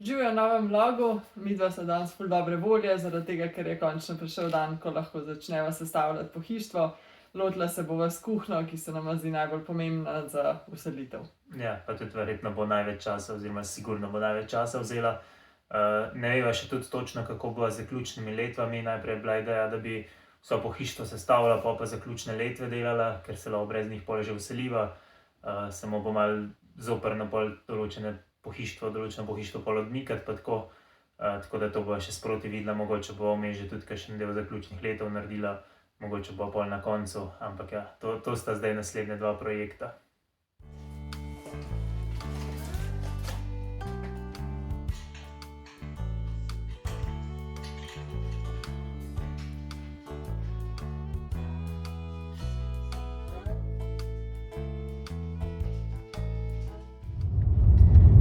Živijo v novem vlogu, midva sta danes ful dobre volje, zaradi tega, ker je končno prišel dan, ko lahko začneva sestavljati pohištvo. Lotila se bova s kuhinjo, ki se nama zdi najbolj pomembna za vselitev. Ja, pa tudi verjetno bo največ časa, oziroma sigurno bo največ časa vzela. Ne veva še tudi točno, kako bo z zaključnimi letvami. Najprej je bila ideja, da bi vso pohištvo sestavila, pa zaključne letve delala, ker se lahko brez njih pol že vseliva. Samo bo malo zoprno pol določeno pohištvo pol odmikati, pa tako. Tako da to bo še sproti videla, mogoče bo vmes že tudi kakšen del zaključnih letov naredila, mogoče bo pol na koncu, ampak ja, to sta zdaj naslednja dva projekta.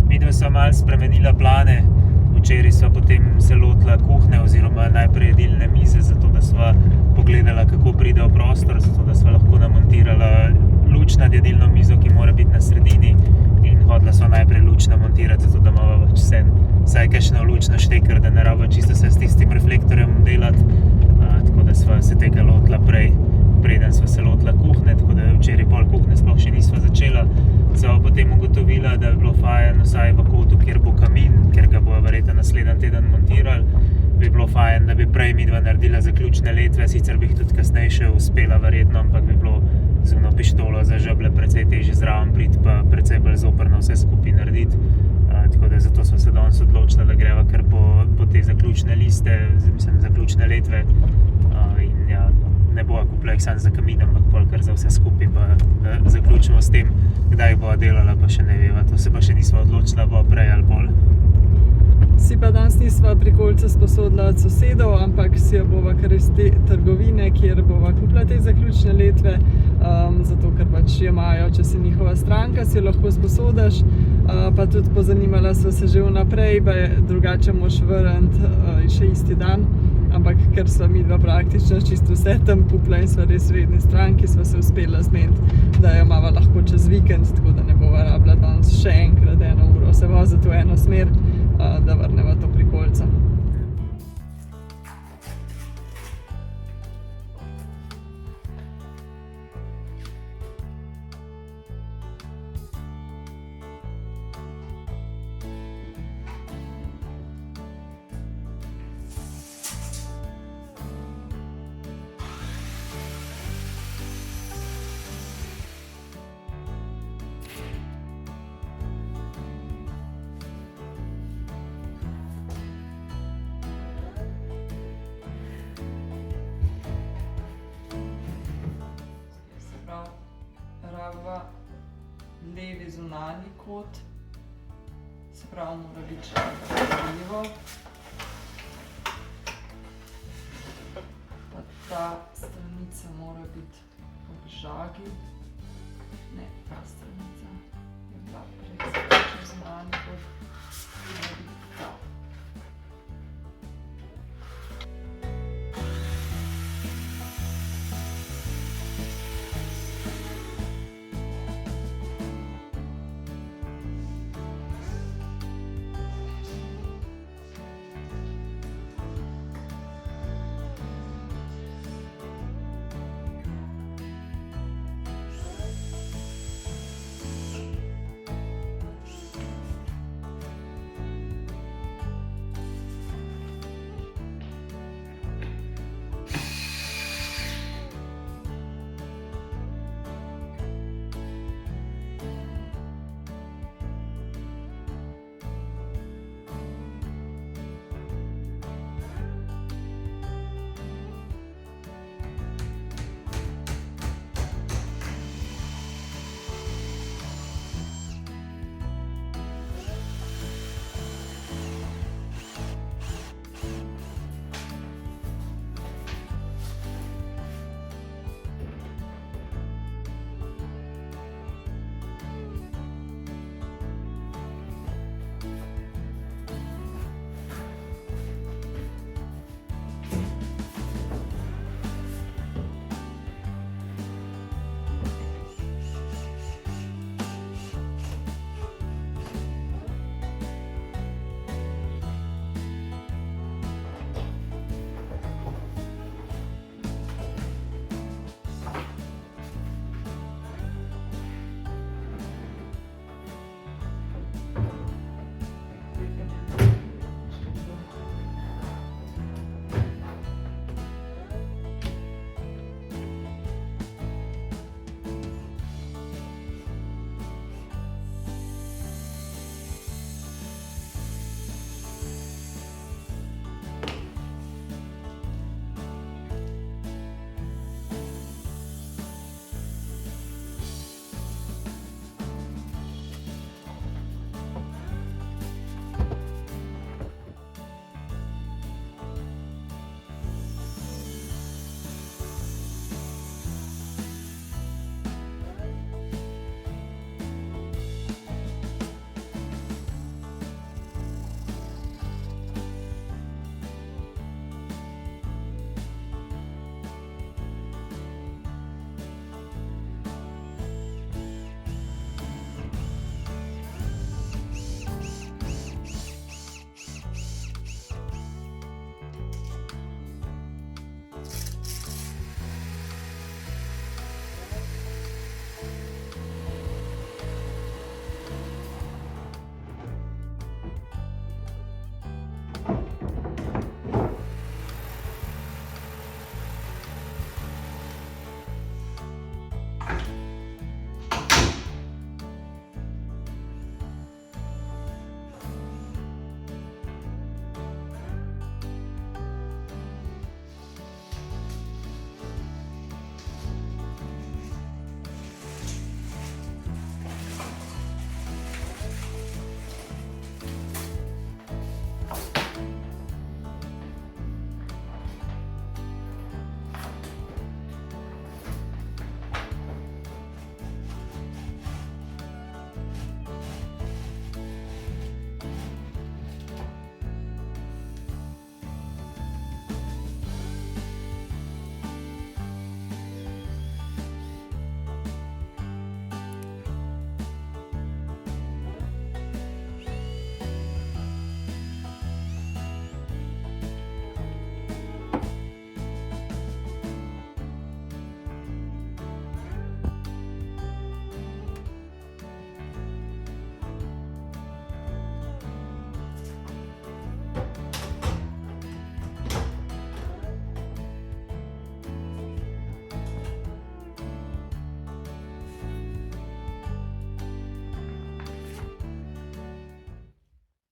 Midva sva malo spremenila plane. Včeraj sva potem se lotila kuhinje oziroma najprej jedilne mize, zato da sva pogledala, kako pride v prostor, zato da sva lahko namontirala luč nad jedilno mizo, ki mora biti na sredini. In hodila sva najprej luč namontirati, zato da imava vsaj kakšno luč na šteker, da ne rabimo čisto se s tistim reflektorjem delati. Tako da sva se tega lotila preden sva se lotila kuhinje, tako da včeraj pol kuhinje sploh še nisva začela. Sva potem ugotovila, da bi bilo fajn vsaj v kotu, kjer bo kamin, ker ga bo verjetno naslednji teden montirali. Bi bilo fajn, da bi prej midva naredila zaključne letve, sicer bi jih tudi kasneje še uspela verjetno, ampak bi bilo z ono pištolo za žeblje precej težje zraven priti, pa precej bolj zoprno vse skupaj narediti. Tako da zato sva se danes odločila, da greva kar po te zaključne zaključne letve. In ja, ne bova kupila jih samo za kamin, ampak pol kar za vse skupaj, pa zaključimo s tem, kdaj bova delala, pa še ne veva. To se pa še nisva odločila, bova prej ali pol. Si pa danes nisva prikolice sposodila od sosedov, ampak si jo bova kar iz te trgovine, kjer bova kupila te zaključne letve, zato ker pač jo imajo, če si njihova stranka, si jo lahko sposodiš. Pa tudi pozanimala sva se že vnaprej, drugače moraš vrniti še isti dan. Ampak ker sva midva praktično čisto vse tam kupila in sva res redni stranki, sva se uspela zmeniti, da jo imava lahko čez vikend, tako da ne bova rabila danes še enkrat 1 uro se voziti v eno smer, da vrneva to prikolico. Rabva levi zunanji kot, se pravi mora biti levo. Pa ta stranica mora biti ob žagi. Ne, ta stranica je bila prej zunanji kot, mora biti ta.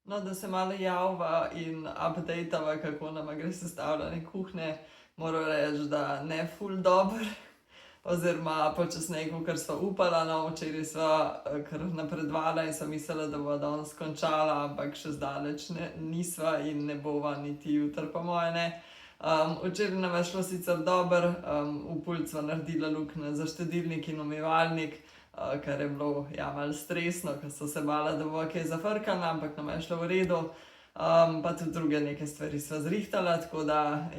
No, da se malo javva in updatava, kako nama gre sestavljanje kuhne, moram reči, da ne ful dobro. Oziroma počasneje, kot sva upala, no, včeraj sva kar napredvala in sva mislila, da bova danes končala, ampak še zdaleč nisva in ne bova niti jutri, po moje ne. Včeraj nam je šlo sicer dobro, v pult sva naredila luknje za štedilnik in umivalnik, kar je bilo malo stresno, ker so se bala, da bova kaj zafrkala, ampak nam je šlo v redu. Pa tudi druge neke stvari sva zrihtala, tako da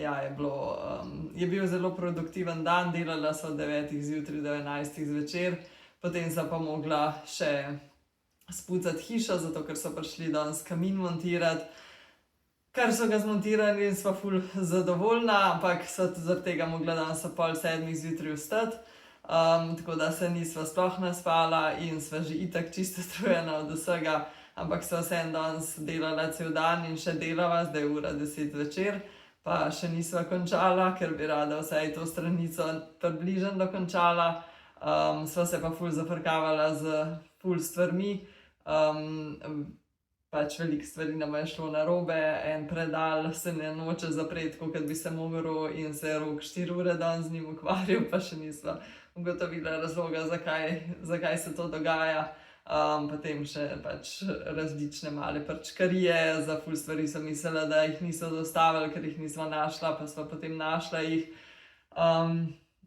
je bil zelo produktiven dan, delala sva od 9 zjutraj do 11 zvečer, potem sva pa mogla še spucati hišo, zato ker so prišli danes kamin montirati, kar so ga zmontirali in sva ful zadovoljna, ampak sva tudi zaradi tega mogla danes ob 6:30 zjutraj vstati. Tako da se nisva sploh naspala in sva že itak čisto utrujena od vsega, ampak sva vseeno danes delala cel dan in še delava, zdaj je ura 10 zvečer, pa še nisva končala, ker bi rada vsaj to stranico približno dokončala. Sva se pa ful zafrkavala z ful stvarmi, pač veliko stvari nama je šlo narobe, en predal se ne noče zapreti, kot bi se mogel, in se je Rok 4 ure danes z njim ukvarjal, pa še nisva ugotovila razloga, zakaj se to dogaja. Potem še pač različne male prčkarije, za ful stvari sem mislila, da jih niso dostavili, ker jih nisva našla, pa sva potem našla jih.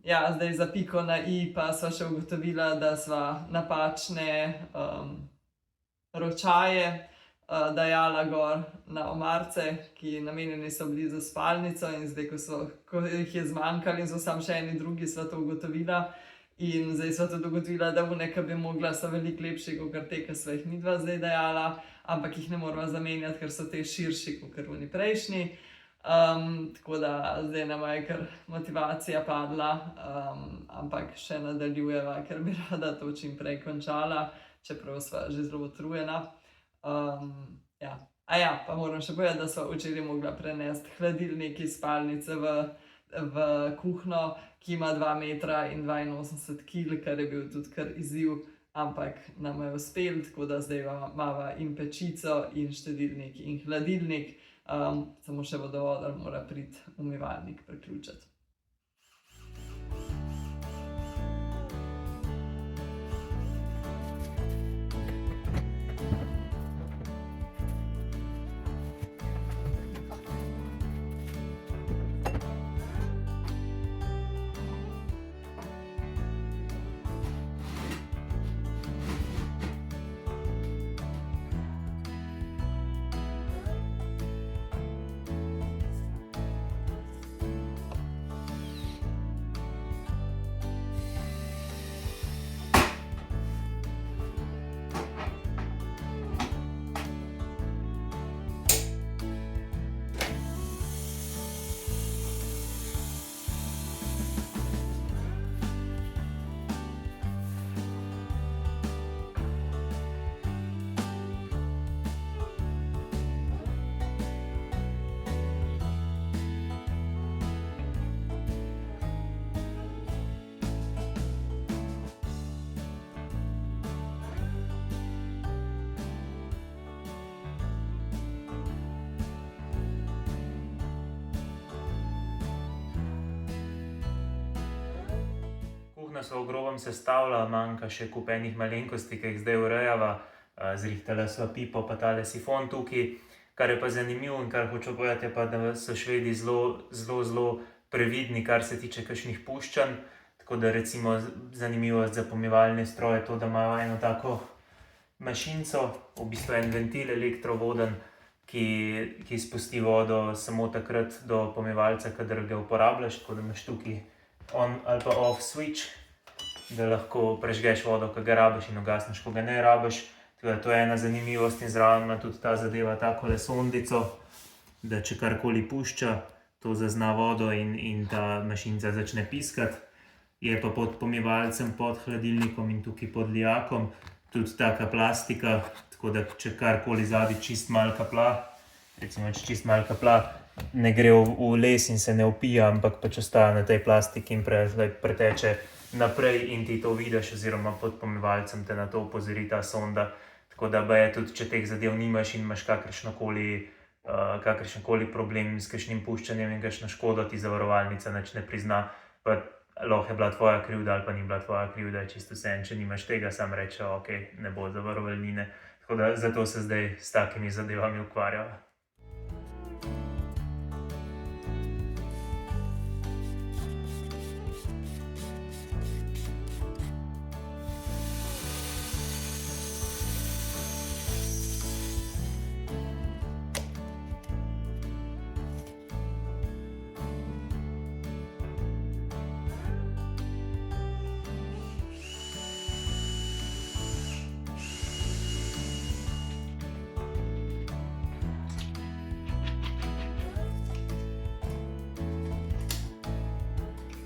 Zdaj za piko na i pa sva še ugotovila, da sva napačne ročaje dajala gor na omarce, ki namenjeni so bili za spalnico, in zdaj, ko jih je zmanjkalo in so samo še eni drugi, sva to ugotovila. In zdaj sva tudi ugotovila, da one, ki bi mogla, so veliko lepši, kot te, ki sva jih midva zdaj dajala, ampak jih ne morava zamenjati, ker so te širši, kot oni prejšnji. Tako da zdaj nama je kar motivacija padla, ampak še nadaljujeva, ker bi rada to čim prej končala, čeprav sva že zelo utrujena. Pa moram še povedati, da sva včeraj mogla prenesti hladilnik iz spalnice v kuhno, ki ima 2 metra in 82 kil, kar je bil tudi kar izziv, ampak nam je uspel, tako da zdaj imava in pečico, in štedilnik, in hladilnik, samo še vodovod mora priti umivalnik priključiti. Kuhna sva v grobem sestavila, manjka še kup enih malenkosti, ki jih zdaj urejava. Zrihtala sva pipo pa tale sifon tukaj. Kar je pa zanimivo in kar hočem povedati, je pa, da so Švedi zelo previdni, kar se tiče kakšnih puščanj. Tako da recimo zanimivost za pomivalne stroje je to, da imajo eno tako mašinco, v bistvu en ventil elektrovoden, ki spusti vodo samo takrat do pomivalca, kadar ga uporabljaš, tako da imaš tukaj on ali pa off switch, da lahko prežgeš vodo, ko ga rabiš, in ugasneš, ko ga ne rabiš. Tako da to je ena zanimivost, in zraven ima tudi ta zadeva takole sondico, da če karkoli pušča, to zazna vodo in ta mašinca začne piskati. Je pa pod pomivalcem, pod hladilnikom in tukaj pod lijakom tudi taka plastika, tako da če karkoli zadaj čist malo kapla, recimo če čist malo kapla, ne gre v les in se ne opija, ampak pač ostaja na tej plastiki in preteče naprej in ti to vidiš, oziroma pod pomivalcem te na to opozori ta sonda. Tako da baje tudi, če teh zadev nimaš in imaš kakršenkoli problem s kakšnim puščanjem in kakšno škodo, ti zavarovalnica nič ne prizna, pa lahko je bila tvoja krivda ali pa ni bila tvoja krivda, čisto vseeno, če nimaš tega, sam reče, ok, ne bo zavarovalnine. Tako da zato se zdaj s takimi zadevami ukvarjava.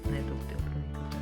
Ne, to hotel premikati.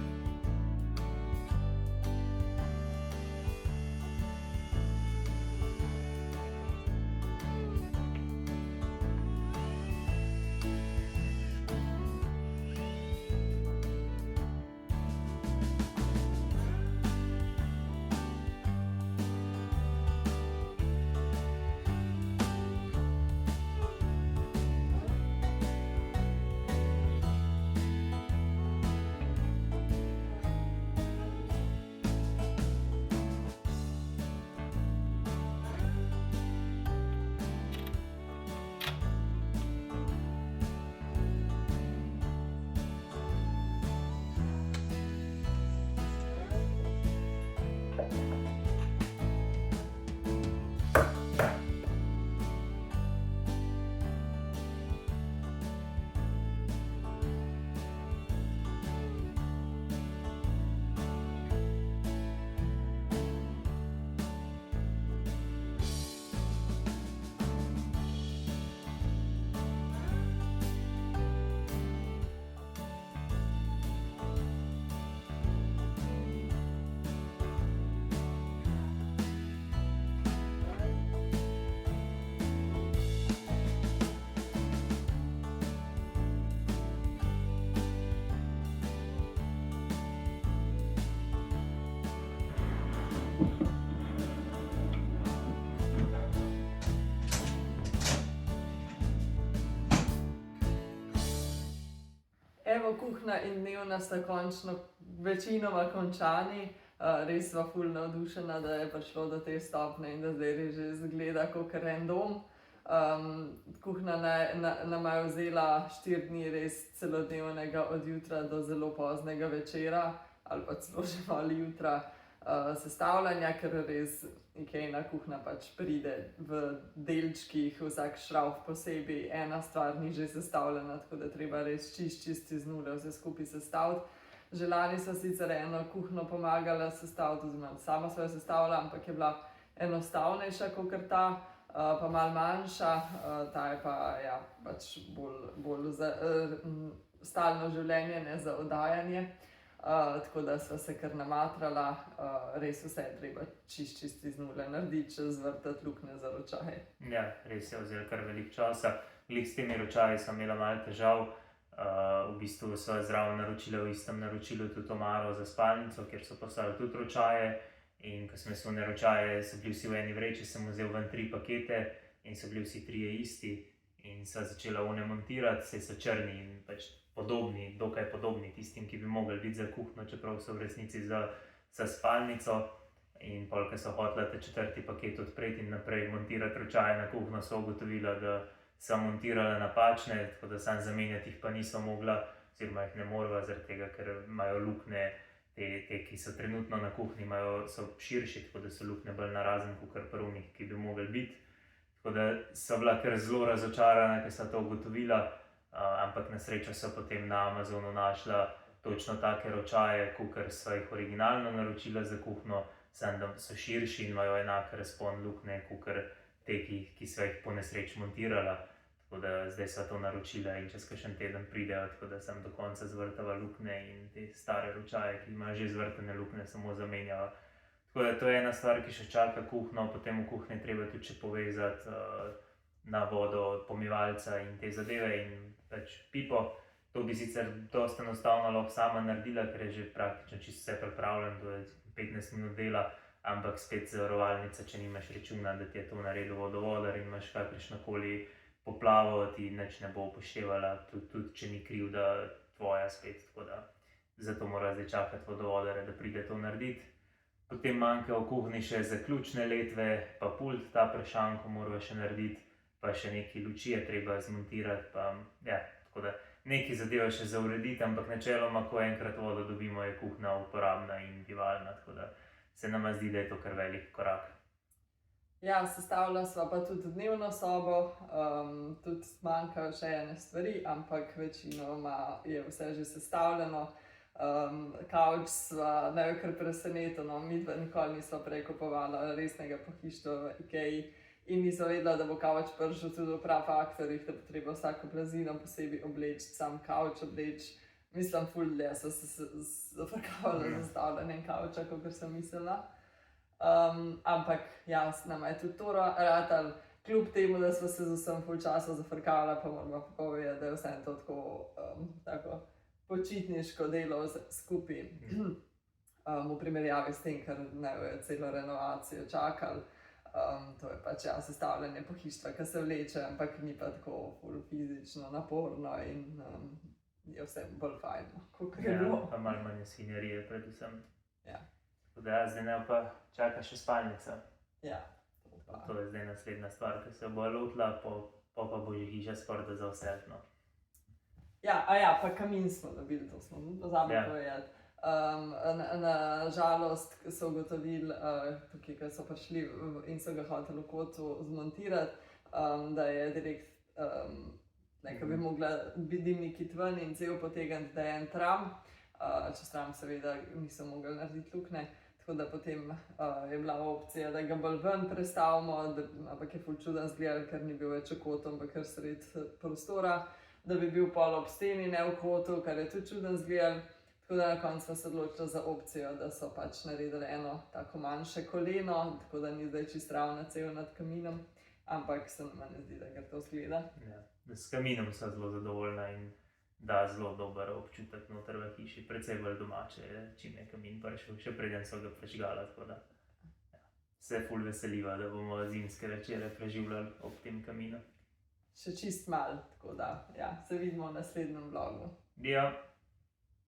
Evo, kuhinja in dnevna sta končno večinoma končani. Res sva ful navdušena, da je prišlo do te stopnje in da zdaj res že izgleda kot en dom. Kuhinja nama je vzela 4 dni res celodnevnega od jutra do zelo poznega večera ali pa celo že malo jutra sestavljanja, ker res Ikejina kuhinja pač pride v delčkih, vsak šravf posebej, ena stvar ni že sestavljena, tako da treba res čist iz nule vse skupaj sestaviti. Že lani sva sicer eno kuhinjo pomagala sestaviti, oziroma sama sva jo sestavila, ampak je bila enostavnejša kakor ta, pa malo manjša, ta je pa ja, pač bolj za stalno življenje, ne za oddajanje. Tako da sva se kar namatrala, res vse je treba čist iz nule narediti, če zvrtati luknje za ročaje. Ja, res je vzelo kar veliko časa. Glih s temi ročaji sem imela malo težav. V bistvu so zraven naročila v istem naročilu tudi omaro za spalnico, kjer so poslali tudi ročaje. In ko sem jaz one ročaje, so bili vsi v eni vreči, sem vzel ven 3 pakete in so bili vsi 3 isti. In sva začela one montirati, saj so črni in pač podobni, dokaj podobni tistim, ki bi mogli biti za kuhinjo, čeprav so v resnici za spalnico. In pol, ko so hotela ta 4. paket odpreti in naprej montirati ročaje na kuhinjo, so ugotovila, da so montirala napačne, tako da sam zamenjati jih pa niso mogla, oziroma jih ne morala, zaradi tega, ker imajo luknje, te, ki so trenutno na kuhinji, so širši, tako da so luknje bolj narazen, kakor prvnih, ki bi mogli biti. Tako da so bila kar zelo razočarana, ko so to ugotovila, ampak na srečo so potem na Amazonu našla točno take ročaje, kakor so jih originalno naročila za kuhinjo, samo da so širši in imajo enak razpon luknje, kakor te, ki so jih po nesreči montirala. Tako da zdaj so to naročila in čez kakšen teden pridejo, tako da sem do konca zvrtala luknje in te stare ročaje, ki imajo že zvrtane luknje, samo zamenjala. Tako da to je ena stvar, ki še čaka kuhinjo, potem v kuhinji treba tudi še povezati na vodo pomivalca in te zadeve in pač pipo. To bi sicer dosti enostavno lahko sama naredila, ker je že praktično čisto vse pripravljeno, to je 15 minut dela, ampak spet zavarovalnica, če nimaš računa, da ti je to naredil vodovodar in imaš kakršnokoli poplavo, ti nič ne bo upoštevala, tudi če ni krivda tvoja spet, tako da zato mora zdaj čakati vodovodare, da pride to narediti. Potem manjka v kuhinji še zaključne letve, pa pult, ta prešanko moramo še narediti, pa še nekaj luči je treba zmontirati, pa ja, tako da nekaj zadeva še za urediti, ampak načeloma, ko enkrat vodo dobimo, je kuhinja uporabna in bivalna, tako da se nama zdi, da je to kar velik korak. Ja, sestavila sva pa tudi dnevno sobo, tudi manjkajo še ene stvari, ampak večinoma je vse že sestavljeno. Kavč sva najkar preseneteno, midva nikoli nisva prej kupovala resnega pohištva v Ikeji in nisva vedela, da bo kavč prišel tudi v prav faktorjih, da bo treba vsako blazino posebej obleči, sam kavč obleči. Mislim, ful dlje so se zafrkavala z zastavljanjem kavča, kakor sem mislila. Ampak ja, nama je tudi to ratal, kljub temu, da sva se z vsem ful časa zafrkavala, pa moramo povedati, da je vse to tako počitniško delo skupaj, v primerjavi s tem, ker ne bojo celo renovacijo čakali. To je pač ja, sestavljanje pohištva, ki se vleče, ampak ni pa tako ful fizično naporno in je vse bolj fajno, kot je bilo. Ja, pa malo manj svinjarije predvsem. Ja. Tako da zdaj ne pa čaka še spalnica. Ja, to pa. To je zdaj naslednja stvar, ki se bo lotila, pa bo že hiša skoraj za vse. No. Ja, pa kamin smo dobili, to smo pozabili povedati. Na žalost so ugotovili, tukaj, ko so prišli in so ga hoteli v kotu zmontirati, da je direkt, nekaj bi mogla dimniki ven in cel potegniti, da je en tram, čez tram seveda niso mogli narediti luknje, tako da potem je bila opcija, da ga bolj ven prestavimo, ampak je ful čuden zgledal, ker ni bil več v kotu, ampak kar sred prostora, da bi bil pol ob steni, ne v kotu, kar je tudi čuden zgledal. Tako da na koncu smo se odločili za opcijo, da so pač naredili eno tako manjše koleno, tako da ni zdaj čist ravna cev nad kaminom, ampak se nama ne zdi, da kar to zgleda. Ja, s kaminom so zelo zadovoljna in da zelo dober občutek noter v hiši, predvsem bolj domače, čim je kamin prišel, še preden so ga prežgala, tako da ja, se ful veseliva, da bomo zimske večere preživljali ob tem kaminu. Še čist malo, tako da ja, se vidimo v naslednjem vlogu. Ja.